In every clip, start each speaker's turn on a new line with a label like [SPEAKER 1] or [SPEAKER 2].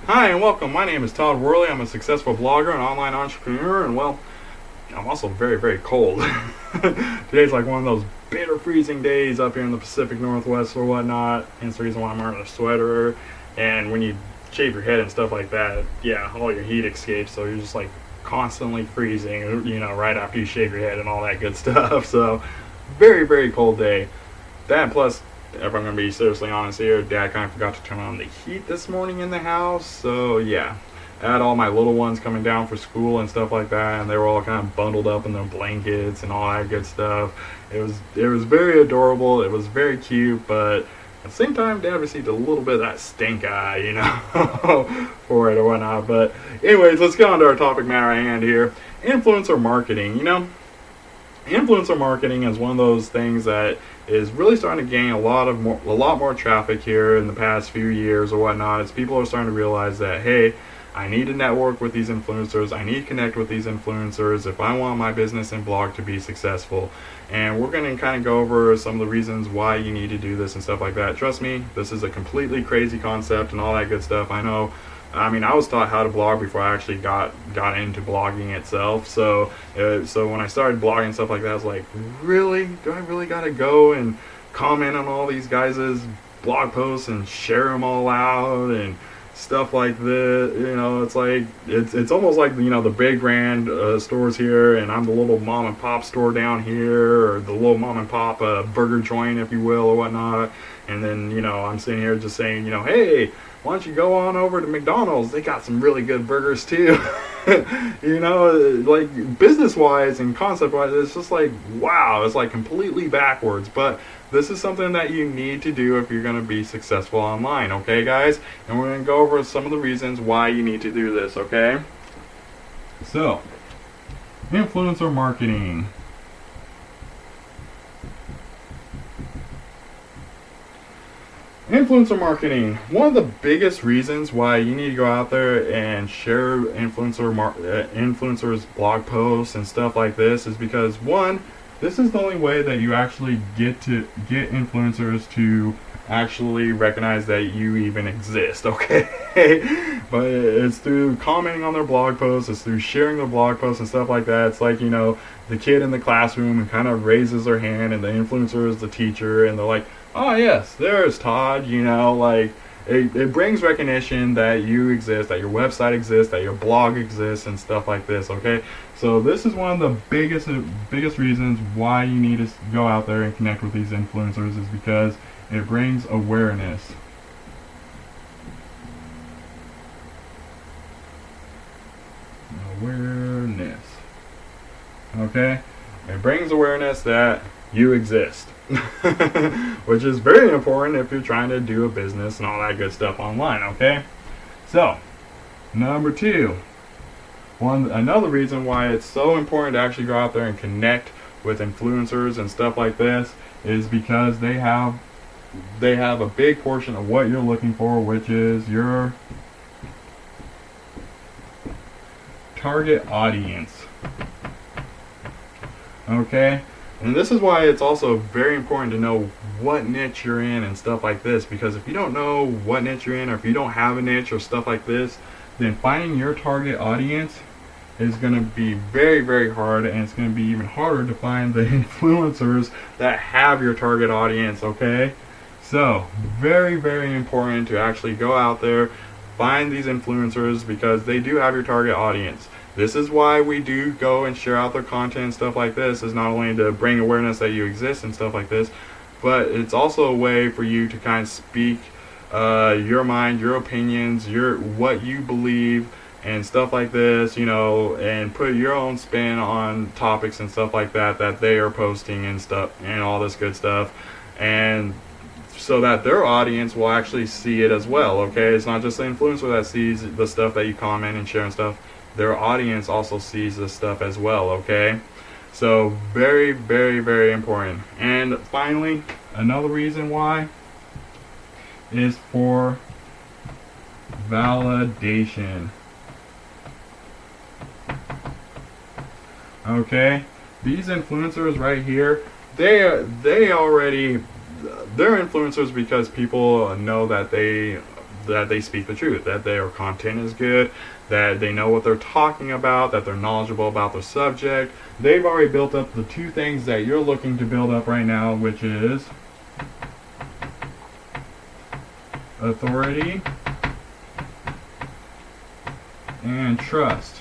[SPEAKER 1] Hi and welcome. My name is Todd Worley. I'm a successful blogger and online entrepreneur, and well, I'm also very, very cold. Today's like one of those bitter freezing days up here in the Pacific Northwest or whatnot. Hence the reason why I'm wearing a sweater. And when you shave your head and stuff like that, yeah, all your heat escapes, so you're just like constantly freezing, right after you shave your head and all that good stuff. So, very, very cold day. That plus, if I'm going to be seriously honest here, Dad kind of forgot to turn on the heat this morning in the house. So yeah, I had all my little ones coming down for school and stuff like that, and they were all kind of bundled up in their blankets and all that good stuff. It was very adorable. It was very cute, but at the same time, Dad received a little bit of that stink eye, for it or whatnot. But anyways, let's get on to our topic matter at hand here. Influencer marketing. Influencer marketing is one of those things that is really starting to gain a lot more traffic here in the past few years or whatnot, as people are starting to realize that, hey, I need to network with these influencers, I need to connect with these influencers if I want my business and blog to be successful. And we're going to kind of go over some of the reasons why you need to do this and stuff like that. Trust me, this is a completely crazy concept and all that good stuff. I know. I mean, I was taught how to blog before I actually got into blogging itself. So when I started blogging and stuff like that, I was like, really? Do I really got to go and comment on all these guys' blog posts and share them all out and stuff like this? It's like it's almost like the big brand stores here, and I'm the little mom and pop store down here, or the little mom and pop burger joint, if you will, or whatnot. And then I'm sitting here just saying, hey, why don't you go on over to McDonald's? They got some really good burgers too. Like business wise and concept wise, it's just like, wow, it's like completely backwards. But this is something that you need to do if you're going to be successful online, okay, guys? And we're going to go over some of the reasons why you need to do this, okay? So, influencer marketing. Influencer marketing. One of the biggest reasons why you need to go out there and share influencers' blog posts and stuff like this is because, one, this is the only way that you actually get influencers to actually recognize that you even exist, okay? But it's through commenting on their blog posts, it's through sharing their blog posts and stuff like that. It's like, the kid in the classroom and kind of raises their hand, and the influencer is the teacher, and they're like, oh yes, there's Todd, it brings recognition that you exist, that your website exists, that your blog exists, and stuff like this, okay? So this is one of the biggest reasons why you need to go out there and connect with these influencers, is because it brings awareness. Okay? It brings awareness that you exist. Which is very important if you're trying to do a business and all that good stuff online, okay? So, number two, another reason why it's so important to actually go out there and connect with influencers and stuff like this is because they have a big portion of what you're looking for, which is your target audience. Okay? And this is why it's also very important to know what niche you're in and stuff like this, because if you don't know what niche you're in, or if you don't have a niche or stuff like this, then finding your target audience is going to be very, very hard, and it's going to be even harder to find the influencers that have your target audience, okay? So, very, very important to actually go out there, find these influencers, because they do have your target audience. This is why we do go and share out their content and stuff like this, is not only to bring awareness that you exist and stuff like this, but it's also a way for you to kind of speak your mind, your opinions, what you believe and stuff like this, and put your own spin on topics and stuff like that they are posting and stuff and all this good stuff, and so that their audience will actually see it as well, okay? It's not just the influencer that sees the stuff that you comment and share and stuff. Their audience also sees this stuff as well, okay? So very, very, very important. And finally, another reason why is for validation. Okay? These influencers right here, they're influencers because people know that that they speak the truth, that their content is good, that they know what they're talking about, that they're knowledgeable about the subject. They've already built up the two things that you're looking to build up right now, which is authority and trust.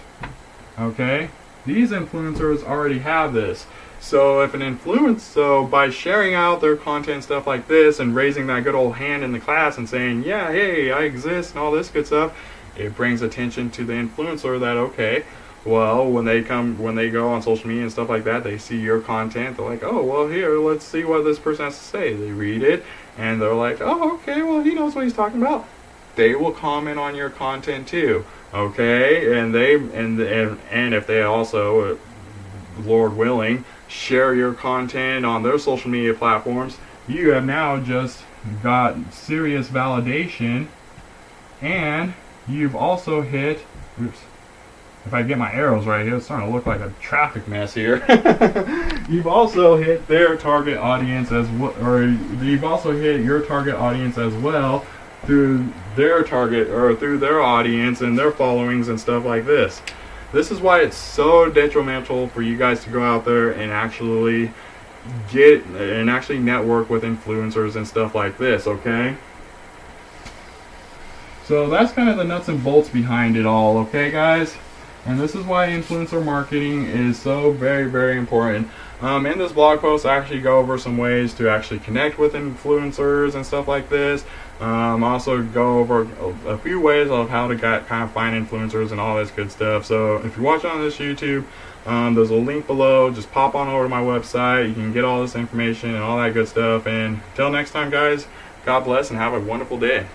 [SPEAKER 1] Okay? These influencers already have this. So if an influencer, by sharing out their content, stuff like this, and raising that good old hand in the class and saying, yeah, hey, I exist, and all this good stuff, it brings attention to the influencer that, okay, well, when they go on social media and stuff like that, they see your content, they're like, oh, well, here, let's see what this person has to say. They read it, and they're like, oh, okay, well, he knows what he's talking about. They will comment on your content too, okay? And if they also, Lord willing, share your content on their social media platforms, you have now just got serious validation, and you've also hit, oops, if I get my arrows right here, it's starting to look like a traffic mess here. You've also hit their target audience as well, or you've also hit your target audience as well through their target, or through their audience and their followings and stuff like this. This is why it's so detrimental for you guys to go out there and actually network with influencers and stuff like this, okay? So that's kind of the nuts and bolts behind it all, okay, guys? And this is why influencer marketing is so very, very important. In this blog post, I actually go over some ways to actually connect with influencers and stuff like this. Also go over a few ways of how to kind of find influencers and all this good stuff. So if you're watching on this YouTube, there's a link below. Just pop on over to my website. You can get all this information and all that good stuff. And until next time, guys, God bless and have a wonderful day.